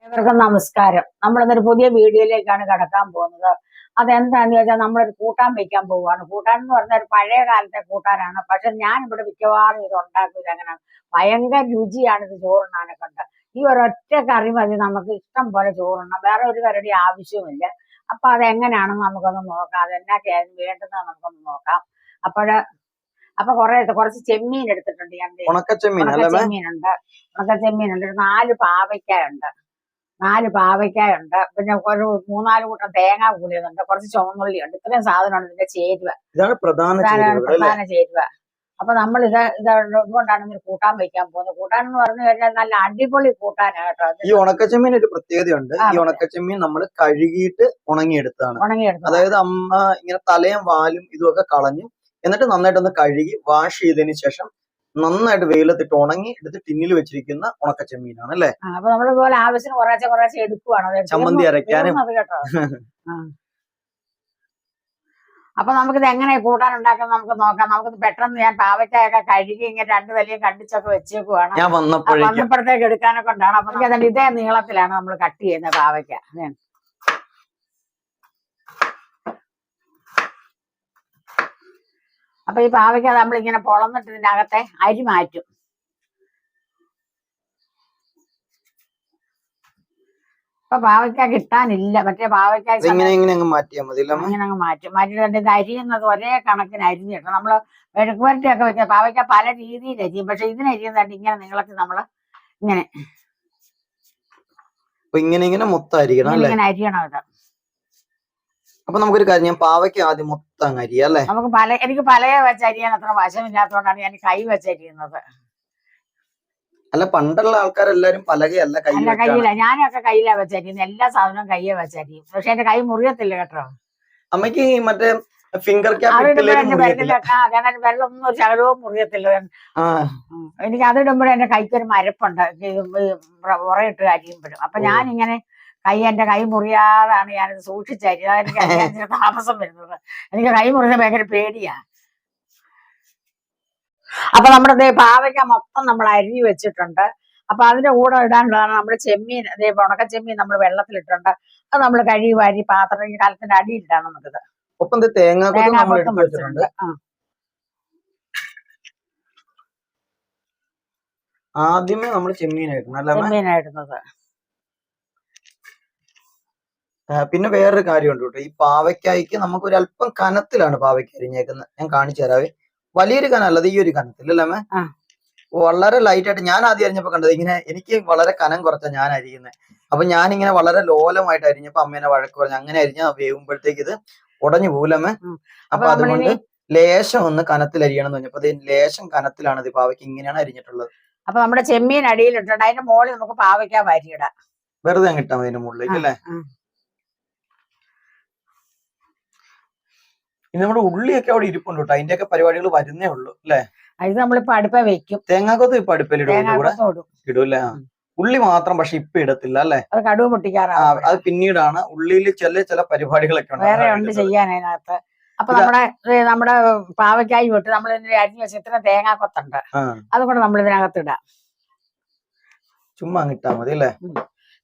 എല്ലാവർക്കും നമസ്കാരം. നമ്മളിന്നൊരു പുതിയ വീഡിയോയിലേക്കാണ് കടക്കാൻ പോകുന്നത്. അതെന്താന്ന് ചോദിച്ചാൽ നമ്മളൊരു കൂട്ടാൻ വെക്കാൻ പോവുകയാണ്. കൂട്ടാൻ എന്ന് പറഞ്ഞാൽ ഒരു പഴയ കാലത്തെ കൂട്ടാനാണ്. പക്ഷെ ഞാൻ ഇവിടെ മിക്കവാറും ഇത് ഉണ്ടാക്കിയത് അങ്ങനെ ഭയങ്കര രുചിയാണ് ഇത് ചോറുണ്ണാനെ കൊണ്ട്. ഈ ഒരൊറ്റ കറി മതി നമുക്ക് ഇഷ്ടം പോലെ ചോറുണ്ണാം. വേറെ ഒരു കറിയുടെ ആവശ്യമില്ല. അപ്പൊ അതെങ്ങനെയാണെന്ന് നമുക്കൊന്ന് നോക്കാം. അതെന്നാക്കെയാണ് വേണ്ടുന്നത് നമുക്കൊന്ന് നോക്കാം. അപ്പൊ കുറച്ച് ചെമ്മീൻ എടുത്തിട്ടുണ്ട് ഞാൻ. ഉണക്കച്ചെമ്മീനുണ്ട്. ഉണക്കച്ചെമ്മീനുണ്ട്. 4 പാവയ്ക്കായുണ്ട്. 4 പാവയ്ക്കായുണ്ട്. പിന്നെ ഒരു 3-4 കൂട്ടം തേങ്ങ കൂടിയതുണ്ട്. കുറച്ച് ചുവന്നുള്ളിയുണ്ട്. ഇത്രയും സാധനമാണ് ഇതിന്റെ ചേരുവ. ഇതാണ് പ്രധാന ചേരുവ. അപ്പൊ നമ്മൾ ഇതുകൊണ്ടാണ് ഇന്ന് കൂട്ടാൻ വെക്കാൻ പോകുന്നത്. കൂട്ടാൻ എന്ന് പറഞ്ഞു കഴിഞ്ഞാൽ നല്ല അടിപൊളി കൂട്ടാനാണ് കേട്ടോ. ഈ ഉണക്കച്ചെമ്മീൻ ഒരു പ്രത്യേകതയുണ്ട്. ഈ ഉണക്കച്ചെമ്മീൻ നമ്മൾ കഴുകിയിട്ട് ഉണങ്ങിയെടുത്താണ്. അതായത് അമ്മ ഇങ്ങനെ തലയും വാലും ഇതുമൊക്കെ കളഞ്ഞു, എന്നിട്ട് നന്നായിട്ടൊന്ന് കഴുകി വാഷ് ചെയ്തതിന് ശേഷം നന്നായിട്ട് വെയിലത്തിട്ട് ഉണങ്ങി എടുത്ത് ടിന്നിൽ വെച്ചിരിക്കുന്ന ഉണക്കച്ചെമ്മീനാണ് അല്ലെ. അപ്പൊ നമ്മളിതുപോലെ ആവശ്യത്തിന് കുറേശ്ശെ എടുക്കുവാണ് ചമ്മന്തി അരയ്ക്കാനും. അപ്പൊ നമുക്കിത് എങ്ങനെ കൂട്ടാൻ ഉണ്ടാക്കാൻ നമുക്ക് നോക്കാം. നമുക്കിത് പെട്ടെന്ന് ഞാൻ പാവയ്ക്കായൊക്കെ കഴുകി ഇങ്ങനെ 2 വലിയും കണ്ടിച്ചൊക്കെ വെച്ചേക്കുവാണ്. ഞാൻ വന്നപ്പോഴത്തേക്ക് എടുക്കാനൊക്കെ ഉണ്ടാണ്. അപ്പൊ ഇതേ നീളത്തിലാണ് നമ്മൾ കട്ട് ചെയ്യുന്നത് പാവയ്ക്ക. അപ്പൊ ഈ പാവയ്ക്ക നമ്മളിങ്ങനെ പൊളന്നിട്ട് ഇതിന്റെ അകത്തെ അരി മാറ്റും. ഇപ്പൊ പാവയ്ക്ക കിട്ടാനില്ല. മറ്റേ പാവയ്ക്ക ഇങ്ങനെ അങ്ങ് മാറ്റും. മാറ്റിയിട്ട് അരിയുന്നത് ഒരേ കണക്കിന് അരിഞ്ഞിട്ട് നമ്മള് മെഴുക്കുവരട്ടിയൊക്കെ വെക്കുക. പാവയ്ക്ക പല രീതിയിൽ അരിയും. പക്ഷെ ഇതിനരിയുന്നുണ്ട് ഇങ്ങനെ നീളത്തിൽ നമ്മള് ഇങ്ങനെ ഇങ്ങനെ അരിയണം ഇത്. അപ്പൊ നമുക്കൊരു കാര്യം, ഞാൻ പാവയ്ക്ക് ആദ്യം മൊത്തം അരിയാം അല്ലെ. നമുക്ക് എനിക്ക് പലയെ വെച്ച് അരിയാൻ അത്ര വശമില്ലാത്തതുകൊണ്ടാണ് ഞാൻ കൈ വെച്ചരിയുന്നത്. അല്ല, പണ്ടുള്ള ആൾക്കാരെല്ലാരും പലകയല്ല കയ്യില. ഞാനൊക്കെ കയ്യിലാ വെച്ചരിയുന്നത്. എല്ലാ സാധനവും കയ്യെ വെച്ചരിയും. പക്ഷെ എന്റെ കൈ മുറിയത്തില്ല കേട്ടോ. അമ്മയ്ക്ക് മറ്റേ ഫിംഗർ വെള്ളമൊന്നും ഒരു ശകലവും മുറിയത്തില്ല. എനിക്ക് അതിടുമ്പോഴും എന്റെ കൈക്കൊരു മരപ്പുണ്ട് ഉറയിട്ട് അരിയുമ്പോഴും. അപ്പൊ ഞാനിങ്ങനെ എന്റെ കൈ മുറിയാതാണ് ഞാനിത് സൂക്ഷിച്ചരി. അതെനിക്ക് അതിന് താമസം വരുന്നത്. എനിക്ക് കൈ മുറിയുന്നത് ഭയങ്കര പേടിയാ. അപ്പൊ നമ്മുടെ പാവയ്ക്ക മൊത്തം നമ്മൾ അരിഞ്ഞു വെച്ചിട്ടുണ്ട്. അപ്പൊ അതിന്റെ കൂടെ ഇടാനുള്ളതാണ് നമ്മുടെ ചെമ്മീൻ. ഉണക്ക ചെമ്മീൻ നമ്മൾ വെള്ളത്തിലിട്ടുണ്ട്. അത് നമ്മൾ കഴുകി വാരി പാത്രത്തിൽ കലത്തിന്റെ അടിയിലിടാം നമുക്കിത്. ഒപ്പം തേങ്ങാക്കൊത്തും വെച്ചിട്ടുണ്ട്. ആദ്യമേ നമ്മൾ ചെമ്മീനായിടുന്നത്. പിന്നെ വേറൊരു കാര്യമുണ്ട് കേട്ടോ. ഈ പാവയ്ക്കായ്ക്ക് നമുക്കൊരു അല്പം കനത്തിലാണ് പാവയ്ക്ക അരിഞ്ഞേക്കുന്നത്. ഞാൻ കാണിച്ചു തരാവേ. വലിയൊരു കനമല്ല, ഈ ഒരു കനത്തിൽ അല്ലേ. വളരെ ലൈറ്റ് ആയിട്ട് ഞാൻ ആദ്യം അരിഞ്ഞപ്പോ കണ്ടത് ഇങ്ങനെ. എനിക്ക് വളരെ കനം കുറച്ചാ ഞാൻ അരിയുന്നത്. അപ്പൊ ഞാനിങ്ങനെ വളരെ ലോലമായിട്ട് അരിഞ്ഞപ്പോ അമ്മേനെ വഴക്ക് പറഞ്ഞു, അങ്ങനെ അരിഞ്ഞ വേവുമ്പോഴത്തേക്ക് ഇത് ഉടഞ്ഞു പോലമ്മേ. അപ്പൊ അതുകൊണ്ട് ലേശം ഒന്ന് കനത്തിൽ അരിയണം എന്ന് പറഞ്ഞപ്പോ ലേശം കനത്തിലാണ് ഇത് പാവയ്ക്ക് ഇങ്ങനെയാണ് അരിഞ്ഞിട്ടുള്ളത്. അപ്പൊ നമ്മുടെ ചെമ്മീൻ അടിയിലിട്ടുണ്ട്. അതിന്റെ മുകളിൽ നമുക്ക് പാവയ്ക്ക വാരിയിടാം. വെറുതെ കിട്ടാൻ മതി അതിന്റെ മുകളിലേക്ക് അല്ലേ. ഇനി നമ്മുടെ ഉള്ളിയൊക്കെ അവിടെ ഇരിപ്പുണ്ട് കേട്ടോ. അതിന്റെയൊക്കെ പരിപാടികൾ വരുന്നേ ഉള്ളൂ അല്ലെ. ഇത് നമ്മളിപ്പോ അടുപ്പ വെക്കും. തേങ്ങാക്കൊത്ത് ഇപ്പൊ ഇടൂല്ലേ. ഉള്ളി മാത്രം പക്ഷെ ഇപ്പൊ ഇടത്തില്ല അല്ലെ. അത് കടുവ് പൊട്ടിക്കാറാണ്. അത് പിന്നീടാണ്. ഉള്ളിയിൽ ചില പരിപാടികളൊക്കെ വേറെ ഉണ്ട് ചെയ്യാൻ അതിനകത്ത്. അപ്പൊ നമ്മുടെ പാവയ്ക്കായി വിട്ട് നമ്മൾ അരിഞ്ഞു വെച്ച ഇത്ര തേങ്ങാക്കൊത്തുണ്ട്. അതുകൊണ്ട് നമ്മൾ ഇതിനകത്ത് ഇടാം. ചുമ്മാ ഇട്ടാ മതി അല്ലേ.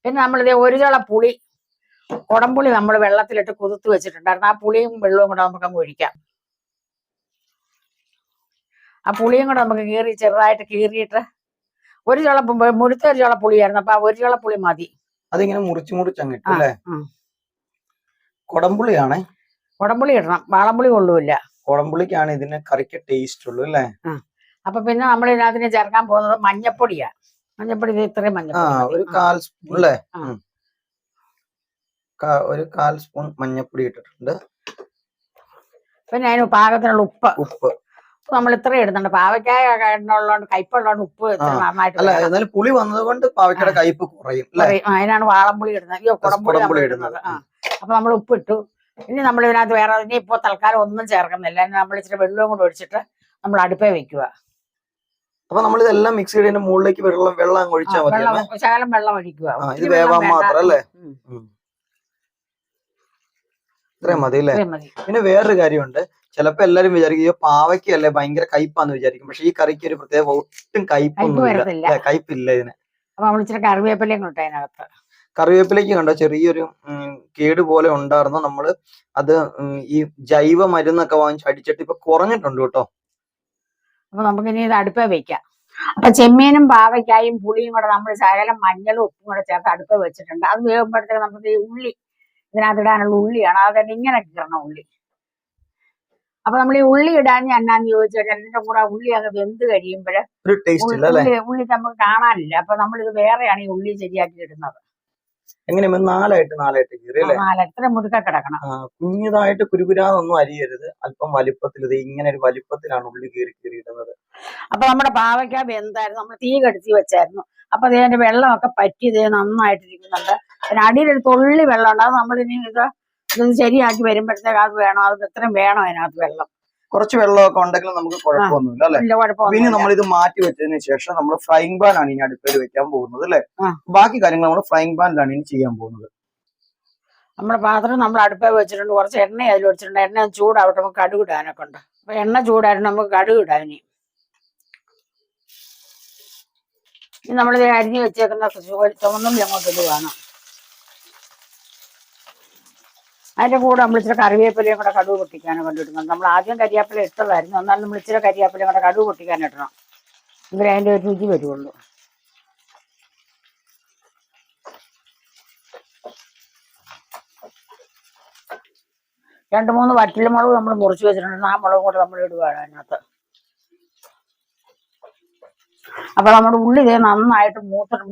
പിന്നെ നമ്മളിത് 1 ചോള പുളി, കുടംപുളി നമ്മൾ വെള്ളത്തിലിട്ട് കുതിർത്ത് വെച്ചിട്ടുണ്ടായിരുന്നു. ആ പുളിയും വെള്ളവും കൂടെ നമുക്ക് അങ്ങ് ഒഴിക്കാം. ആ പുളിയും കൂടെ നമുക്ക് ചെറുതായിട്ട് കീറിയിട്ട് 1 ചോള മുഴുത്ത 1 ചോള പുളിയായിരുന്നു. അപ്പൊ 1 ചോള പുളി മതി. അതിങ്ങനെ മുറിച്ചങ്ങിട്ടു അല്ലേ. കുടംപുളിയാണേ. കുടംപുളി ഇടണം, വാളംപുളി കൊള്ളൂല്ല. കുടംപുളിക്കാണ് ഇതിന് കറിക്ക് ടേസ്റ്റ് ഉള്ളൂ അല്ലേ. അപ്പൊ പിന്നെ നമ്മൾ ഇതിനകത്തിന് ചേർക്കാൻ പോകുന്നത് മഞ്ഞപ്പൊടിയാ. മഞ്ഞപ്പൊടി ഇത്രയും മഞ്ഞപ്പൊടി, ഒരു 1/4 സ്പൂൺ അല്ലേ. ഒരു 1/4 സ്പൂൺ മഞ്ഞപ്പൊടി ഇട്ടിട്ടുണ്ട്. പിന്നെ അതിന് പാകത്തിനുള്ള ഉപ്പ് നമ്മൾ ഇത്രയും ഇടുന്നുണ്ട്. പാവയ്ക്കായ ഉള്ളതുകൊണ്ട് കയ്പുള്ളതുകൊണ്ട് ഉപ്പ് നന്നായിട്ട്. പുളി വന്നത് കൊണ്ട് പാവയ്ക്കയുടെ കയ്പ് കുറയും. അതിനാണ് വാളംപുളി ഇടുന്നത്. കുടംപുളി ഇടുന്നത്. അപ്പൊ നമ്മൾ ഉപ്പിട്ടു. ഇനി നമ്മൾ ഇതിനകത്ത് വേറെ ഇനിയിപ്പോ തൽക്കാലം ഒന്നും ചേർക്കുന്നില്ല. നമ്മൾ ഇച്ചിരി വെള്ളവും കൂടെ ഒഴിച്ചിട്ട് നമ്മൾ അടുപ്പേ വെക്കുക. അപ്പൊ നമ്മൾ ഇതെല്ലാം മിക്സ് ചെയ്തതിന്റെ മുകളിലേക്ക് വെള്ളം ഒഴിച്ചാൽ മതി. ശകലം വെള്ളം ഒഴിക്കുക. ഇത് വേവാൻ മാത്രം അല്ലേ. ഇത്രയും മതി അല്ലേ. പിന്നെ വേറൊരു കാര്യമുണ്ട്. ചിലപ്പോ എല്ലാരും വിചാരിക്കും പാവയ്ക്കല്ലേ ഭയങ്കര കയ്പാന്ന് വിചാരിക്കും. പക്ഷെ ഈ കറിക്ക് ഒരു പ്രത്യേക ഒട്ടും കയ്പൊന്നുമില്ല. കയ്പില്ല ഇതിന്. അപ്പൊ നമ്മൾ ഇച്ചിരി കറിവേപ്പിലയും കൂടെ അതിനകത്ത്. കറിവേപ്പിലേക്ക് കണ്ടോ ചെറിയൊരു കേട് പോലെ ഉണ്ടായിരുന്നു. നമ്മള് അത് ഈ ജൈവ മരുന്നൊക്കെ വാങ്ങിച്ച് അടിച്ചിട്ട് ഇപ്പൊ കുറഞ്ഞിട്ടുണ്ട് കേട്ടോ. അപ്പൊ നമുക്കിനി ഇത് അടുപ്പേ വെക്കാം. അപ്പൊ ചെമ്മീനും പാവയ്ക്കായും പുളിയും കൂടെ നമ്മൾ ശകലം മഞ്ഞളും ഉപ്പും കൂടെ ചേർത്ത് അടുപ്പ് വെച്ചിട്ടുണ്ട്. അത് വേകുമ്പോഴത്തേക്ക് നമുക്ക് ഈ ഉള്ളി ഇതിനകത്തിടാനുള്ള ഉള്ളിയാണ്. അത് ഇങ്ങനെ കീറണം ഉള്ളി. അപ്പൊ നമ്മൾ ഈ ഉള്ളി ഇടാൻ എന്നാന്ന് ചോദിച്ചു കഴിഞ്ഞാൽ ഇതിന്റെ കൂടെ ഉള്ളി അങ്ങ് വെന്ത് കഴിയുമ്പോൾ ഒരു ടേസ്റ്റ് ഇല്ല അല്ലെ? ഉള്ളി നമുക്ക് കാണാനില്ല. അപ്പൊ നമ്മളിത് വേറെയാണ് ഈ ഉള്ളി ശരിയാക്കി ഇടുന്നത്. എങ്ങനെ നാലായിട്ട് കീറി അല്ലെ? ഇത്ര മുറുക്ക കിടക്കണം. കുഞ്ഞതായിട്ട് കുരുകുരാന്നൊന്നും അരിയരുത്. അല്പം വലിപ്പത്തിൽ ഇത് ഇങ്ങനെ ഒരു വലിപ്പത്തിലാണ് ഉള്ളി കീറി ഇടുന്നത്. അപ്പൊ നമ്മുടെ പാവയ്ക്ക വെന്തായിരുന്നു. നമ്മൾ തീ കെടുത്തി വെച്ചായിരുന്നു. അപ്പൊ അതിന്റെ വെള്ളമൊക്കെ പറ്റി ഇത് നന്നായിട്ടിരിക്കുന്നുണ്ട്. പിന്നെ അടിയിലൊരു തുള്ളി വെള്ളം ഉണ്ട്. അത് നമ്മളിനി ഇത് ശരിയാക്കി വരുമ്പോഴത്തേക്ക് അത് വേണം. അത് ഇത്രയും വേണം അതിനകത്ത് വെള്ളം. കുറച്ച് വെള്ളമൊക്കെ ഉണ്ടെങ്കിലും നമുക്ക് കുഴപ്പമൊന്നുമില്ല അല്ലെ? പിന്നെ നമ്മൾ ഇത് മാറ്റി വെച്ചതിന് ശേഷം നമ്മൾ ഫ്രൈങ് പാൻ ആണ് ഇനി അടുപ്പിൽ വെക്കാൻ പോകുന്നത് അല്ലെ? ബാക്കി കാര്യങ്ങൾ നമ്മൾ ഫ്രൈങ് പാനിലാണ് ഇനി ചെയ്യാൻ പോകുന്നത്. നമ്മുടെ പാത്രം നമ്മൾ അടുപ്പേ വെച്ചിട്ടുണ്ട്. കുറച്ച് എണ്ണ അതിൽ വെച്ചിട്ടുണ്ട്. എണ്ണ ചൂടാവട്ടെ. നമുക്ക് കടുക് ഇടാനൊക്കെ ഉണ്ട്. അപ്പൊ എണ്ണ ചൂടായിട്ട് നമുക്ക് കടുക് ഇടാൻ. ഇനി നമ്മളിത് അരിഞ്ഞു വെച്ചേക്കുന്ന ചുവന്നുള്ളി അങ്ങോട്ട് ഇടുകയാണ്. അതിന്റെ കൂടെ നമ്മൾ ഇച്ചിരി കറിവേപ്പിലയും കൂടെ കടുക് പൊട്ടിക്കാനും കൊണ്ടിടുന്നത്. നമ്മൾ ആദ്യം കരിയാപ്പില ഇട്ടതായിരുന്നു. എന്നാലും നമ്മൾ ഇച്ചിരി കരിയാപ്പിലയും കൂടെ കടുക് പൊട്ടിക്കാൻ ഇടണം. എങ്കിലേ അതിന്റെ ഒരു രുചി വരുള്ളൂ. രണ്ട് മൂന്ന് വറ്റൽമുളക് നമ്മൾ മുറിച്ച് വെച്ചിട്ടുണ്ട്. ആ മുളക് കൂടെ നമ്മൾ ഇടുകയാണ് അതിനകത്ത്. അപ്പൊ നമ്മുടെ ഉള്ളി ഇതേ നന്നായിട്ട്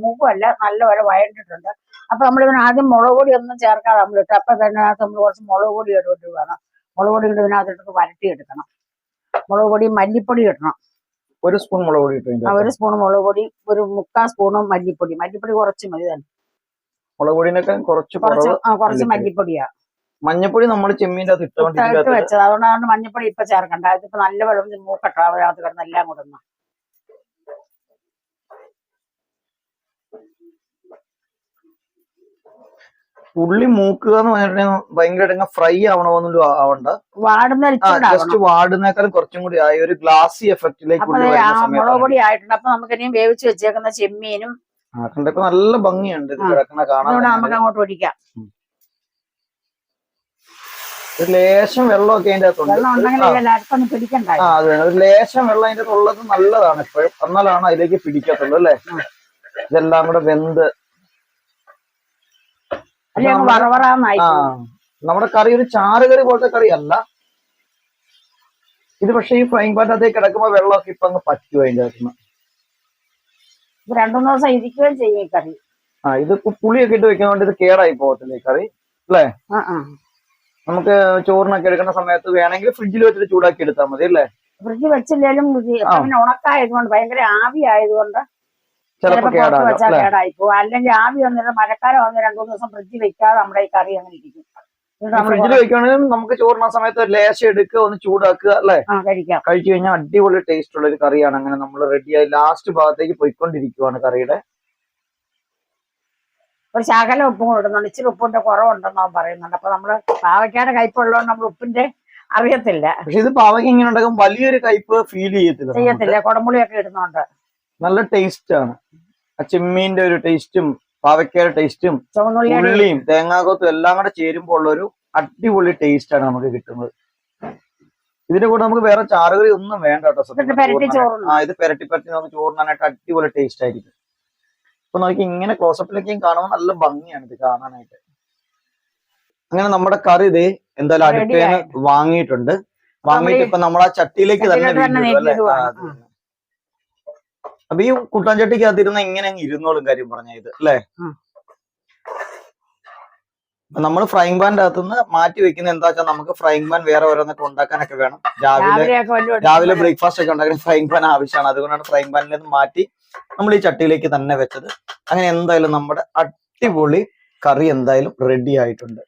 മൂക്കുമല്ല നല്ലപോലെ വഴണ്ടിട്ടുണ്ട്. അപ്പൊ നമ്മളിതിന് ആദ്യം മുളക് പൊടി ഒന്നും ചേർക്കാതെ നമ്മൾ ഇട്ടു. അപ്പൊ അതിനകത്ത് നമ്മൾ കുറച്ച് മുളക് പൊടി ഇട്ടിട്ട് വേണം. മുളക് പൊടി ഇതിനകത്തിട്ട് വരട്ടി എടുക്കണം. മുളക് പൊടി മല്ലിപ്പൊടി ഇടണം. 1 സ്പൂൺ മുളക് പൊടി ഇട്ടു. 1 സ്പൂൺ മുളക് പൊടി, 1/4 സ്പൂണും മല്ലിപ്പൊടി. മല്ലിപ്പൊടി കുറച്ച് മതി തന്നെ. മുളക് പൊടിനൊക്കെ കുറച്ച് മല്ലിപ്പൊടിയാ. മഞ്ഞപ്പൊടി നമ്മൾ ചെമ്മീൻ്റെ അത് ഇട്ട് വെച്ചത്. അതുകൊണ്ടാണ് മഞ്ഞപ്പൊടി ഇപ്പൊ ചേർക്കണ്ട. അതിപ്പോ നല്ല വെള്ളം മൂക്കട്ടോ അതിനകത്ത് കിടന്ന് എല്ലാം കൂടെ ഒന്ന്. ഉള്ളി മൂക്കുക എന്ന് പറഞ്ഞിട്ടുണ്ടെങ്കിൽ ഭയങ്കര ഫ്രൈ ആവണമെന്നൊരു ആവണ്ട. ജസ്റ്റ് വാടുന്നേക്കാളും കുറച്ചും കൂടി ആയി ഒരു ഗ്ലാസി എഫക്റ്റിലേക്ക് മുളക് പൊടി ആയിട്ടുണ്ട്. അപ്പൊ നമുക്ക് ഇനിയും വേവിച്ച് വെച്ചേക്കുന്ന ചെമ്മീനും കണ്ടപ്പോ നല്ല ഭംഗിയുണ്ട് ഇത് കിടക്കണ കാണാൻ. നമുക്ക് അങ്ങോട്ട് ഒഴിക്കാം. ഒരു ലേശം വെള്ളമൊക്കെ അതിന്റെ അകത്തുണ്ട്. അത് വേണം. ഒരു ലേശം വെള്ളം അതിന്റെ അകത്ത് ഉള്ളത് നല്ലതാണ് എപ്പോഴും. എന്നാലാണ് അതിലേക്ക് പിടിക്കത്തുള്ളൂ അല്ലെ? ഇതെല്ലാം കൂടെ വെന്ത് നമ്മുടെ കറി ഒരു ചാറ് കറി പോലത്തെ കറി അല്ല ഇത്. പക്ഷെ ഈ ഫ്രൈങ് പാനിനകത്തേക്ക് കിടക്കുമ്പോ വെള്ളമൊക്കെ ഇപ്പൊ അങ്ങ് പറ്റും അതിന്റെ അകത്ത്. 2-3 ദിവസം ഇരിക്കുകയും ചെയ്യും ഈ കറി. ഇത് പുളിയൊക്കെ ഇട്ട് വെക്കുന്നതുകൊണ്ട് ഇത് കേടായി പോകത്തില്ല ഈ കറി അല്ലേ? നമുക്ക് ചോറിനൊക്കെ എടുക്കുന്ന സമയത്ത് വേണമെങ്കിൽ ഫ്രിഡ്ജിൽ വെച്ചിട്ട് ചൂടാക്കി എടുത്താൽ മതി അല്ലേ? ഫ്രിഡ്ജിൽ വെച്ചില്ലേലും ഉണക്കായതുകൊണ്ട് ഭയങ്കര ആവി ആയതുകൊണ്ട് ചിലപ്പോ കേടായി പോകും. അല്ലെങ്കിൽ ആവി വന്നിട്ട് മഴക്കാലം വന്ന് 2-3 ദിവസം ഫ്രിഡ്ജിൽ വെക്കാതെ നമ്മുടെ ഈ കറി അങ്ങനെ ഇരിക്കും. ഫ്രിഡ്ജിൽ വെക്കുകയാണെങ്കിൽ നമുക്ക് ചോറിന സമയത്ത് ഒരു ലേശം എടുക്കുക, ഒന്ന് ചൂടാക്കുക അല്ലെ? കഴിച്ചു കഴിഞ്ഞാൽ അടിപൊളി ടേസ്റ്റ് ഉള്ള ഒരു കറിയാണ്. അങ്ങനെ നമ്മൾ റെഡിയായി ലാസ്റ്റ് ഭാഗത്തേക്ക് പോയിക്കൊണ്ടിരിക്കുവാണ് കറിയുടെ. ഒരു ശകലം ഉപ്പും ഇടുന്നുണ്ട്. ഇച്ചിരി ഉപ്പിന്റെ കുറവുണ്ടെന്ന് പറയുന്നുണ്ട്. അപ്പൊ നമ്മള് പാവയ്ക്കാട് കയ്പുള്ളതുകൊണ്ട് നമ്മൾ ഉപ്പിന്റെ അറിയത്തില്ല. പക്ഷെ ഇത് പാവയ്ക്ക ഇങ്ങനെ ഉണ്ടാകും വലിയൊരു കയ്പ് ഫീൽ ചെയ്യത്തില്ല. കുടംപുളിയൊക്കെ ഇടുന്നുണ്ട്. നല്ല ടേസ്റ്റ് ആണ്. ആ ചെമ്മീന്റെ ഒരു ടേസ്റ്റും പാവയ്ക്കയുടെ ടേസ്റ്റും ഉള്ളിയും തേങ്ങാക്കൊത്തും എല്ലാം കൂടെ ചേരുമ്പോൾ ഉള്ള ഒരു അടിപൊളി ടേസ്റ്റ് ആണ് നമുക്ക് കിട്ടുന്നത്. ഇതിന്റെ കൂടെ നമുക്ക് വേറെ ചാറുകറി ഒന്നും വേണ്ട കേട്ടോ. ഇത് പെരട്ടി നമുക്ക് ചോറിനാനായിട്ട് അടിപൊളി ടേസ്റ്റ് ആയിരിക്കും. അപ്പൊ നോക്കി ഇങ്ങനെ ക്ലോസപ്പിലേക്കും കാണുമ്പോൾ നല്ല ഭംഗിയാണ് ഇത് കാണാനായിട്ട്. അങ്ങനെ നമ്മുടെ കറി ഇത് എന്തായാലും അടുപ്പേന്ന് വാങ്ങിയിട്ടുണ്ട്. ഇപ്പൊ നമ്മൾ ആ ചട്ടിയിലേക്ക് തന്നെ അപ്പൊ ഈ കുട്ടാൻ ചട്ടിക്ക് അതിരുന്ന ഇങ്ങനെ ഇരുന്നോളും കാര്യം പറഞ്ഞ ഇത് അല്ലേ? നമ്മൾ ഫ്രൈങ് പാനിന്റെ അകത്തുനിന്ന് മാറ്റി വെക്കുന്ന എന്താ വെച്ചാൽ നമുക്ക് ഫ്രൈങ് പാൻ വേറെ ഓരോന്നൊക്കെ ഉണ്ടാക്കാനൊക്കെ വേണം. രാവിലെ ബ്രേക്ക്ഫാസ്റ്റ് ഒക്കെ ഉണ്ടാക്കാൻ ഫ്രൈങ് പാൻ ആവശ്യമാണ്. അതുകൊണ്ടാണ് ഫ്രൈങ് പാനിൽ നിന്ന് മാറ്റി നമ്മൾ ഈ ചട്ടിയിലേക്ക് തന്നെ വെച്ചത്. അങ്ങനെ എന്തായാലും നമ്മുടെ അടിപൊളി കറി എന്തായാലും റെഡി ആയിട്ടുണ്ട്.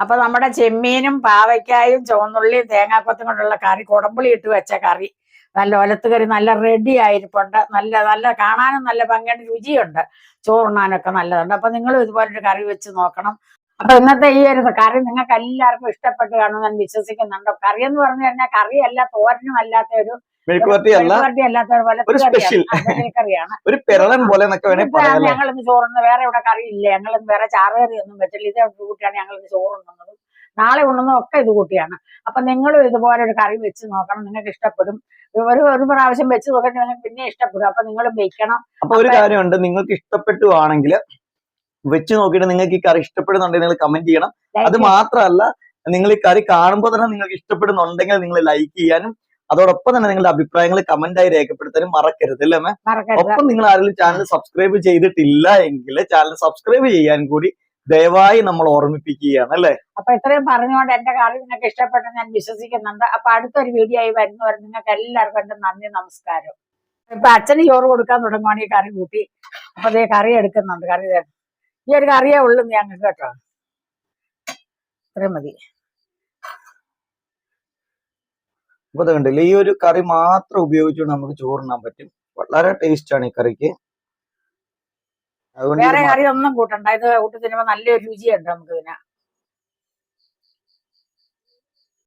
അപ്പൊ നമ്മുടെ ചെമ്മീനും പാവയ്ക്കായും ചുവന്നുള്ളിയും തേങ്ങാക്കൊത്തും കൊണ്ടുള്ള കറി, കുടംപുളി ഇട്ട് വെച്ച കറി, നല്ല ഒലത്ത് കറി നല്ല റെഡി ആയിരിപ്പുണ്ട്. നല്ല കാണാനും നല്ല ഭംഗിയുടെ രുചിയുണ്ട്. ചോറുണ്ണാനൊക്കെ നല്ലതുണ്ട്. അപ്പൊ നിങ്ങളും ഇതുപോലൊരു കറി വെച്ച് നോക്കണം. അപ്പൊ ഇന്നത്തെ ഈ ഒരു കറി നിങ്ങൾക്ക് എല്ലാവർക്കും ഇഷ്ടപ്പെട്ട് കാണുമെന്ന് ഞാൻ വിശ്വസിക്കുന്നുണ്ട്. കറി എന്ന് പറഞ്ഞു കഴിഞ്ഞാൽ കറിയല്ല, തോരനും അല്ലാത്ത ഒരു മെഴുക്കുവരട്ടി അല്ല, മെഴുക്കുവരട്ടി അല്ലാത്ത ഒരു ഒരു വലത്ത് സ്പെഷ്യൽ കറിയാണ്, കറിയാണ്. ഒരു പിറളൻ പോലെ എന്നൊക്കെ വേണേ പറയാം അല്ലേ? ഞങ്ങളിന്ന് ചോറുന്നത് വേറെ ഇവിടെ കറിയില്ല, ഞങ്ങളിന്ന് വേറെ ചാറുകറി ഒന്നും വെച്ചില്ല, ഇത് കൂട്ടിയാണ് ഞങ്ങളിന്ന് ചോറുന്നത്. നാളെ ഉണ്ണുന്നതും ഒക്കെ ഇത് കൂട്ടിയാണ്. അപ്പൊ നിങ്ങളും ഇതുപോലെ ഒരു കറി വെച്ച് നോക്കണം, നിങ്ങൾക്ക് ഇഷ്ടപ്പെടും. ഒരു പ്രാവശ്യം വെച്ച് നോക്കിയിട്ട് നിങ്ങൾക്ക് പിന്നെ ഇഷ്ടപ്പെടും. അപ്പൊ നിങ്ങൾ വെക്കണം. അപ്പൊ ഒരു കാര്യമുണ്ട്, നിങ്ങൾക്ക് ഇഷ്ടപ്പെട്ടുവാണെങ്കിൽ വെച്ച് നോക്കിയിട്ട് നിങ്ങൾക്ക് ഈ കറി ഇഷ്ടപ്പെടുന്നുണ്ടെങ്കിൽ നിങ്ങൾ കമന്റ് ചെയ്യണം. അത് മാത്രമല്ല, നിങ്ങൾ ഈ കറി കാണുമ്പോൾ തന്നെ നിങ്ങൾക്ക് ഇഷ്ടപ്പെടുന്നുണ്ടെങ്കിൽ നിങ്ങൾ ലൈക്ക് ചെയ്യാനും അതോടൊപ്പം തന്നെ നിങ്ങളുടെ അഭിപ്രായങ്ങൾ കമന്റായി രേഖപ്പെടുത്താനും മറക്കരുത് അല്ലേ മേ? ഒപ്പം നിങ്ങൾ ആരെങ്കിലും ചാനൽ സബ്സ്ക്രൈബ് ചെയ്തിട്ടില്ല എങ്കിൽ ചാനൽ സബ്സ്ക്രൈബ് ചെയ്യാൻ കൂടി ദയവായി നമ്മൾ ഓർമ്മിപ്പിക്കുകയാണ് അല്ലേ? അപ്പൊ ഇത്രയും പറഞ്ഞുകൊണ്ട് എന്റെ കറി നിങ്ങൾക്ക് ഇഷ്ടപ്പെട്ടെന്ന് ഞാൻ വിശ്വസിക്കുന്നുണ്ട്. അപ്പൊ അടുത്തൊരു വീഡിയോ ആയി വരുന്നവരെ നിങ്ങൾക്ക് എല്ലാവർക്കും എന്റെ നന്ദി, നമസ്കാരം. ഇപ്പൊ അച്ഛന് ചോറ് കൊടുക്കാൻ തുടങ്ങുവാണ് ഈ കറി കൂട്ടി. അപ്പൊ അതേ കറി എടുക്കുന്നുണ്ട്. കറി ഈ ഒരു കറിയേ ഉള്ളൂ ഞങ്ങൾക്ക് കേട്ടോ. ഇത്രയും മതി. അപ്പൊ അത് കണ്ടില്ല, ഈ ഒരു കറി മാത്രം ഉപയോഗിച്ചുകൊണ്ട് നമുക്ക് ചോറുണ്ണാൻ പറ്റും. വളരെ ടേസ്റ്റ് ആണ് ഈ കറിക്ക്. അതുകൊണ്ട് വേറെ കറി ഒന്നും കൂട്ടണ്ട, ഇത് കൂട്ടി തിന്നുമ്പോ നല്ലൊരു രുചിയുണ്ട് നമുക്ക് ഇതിന്.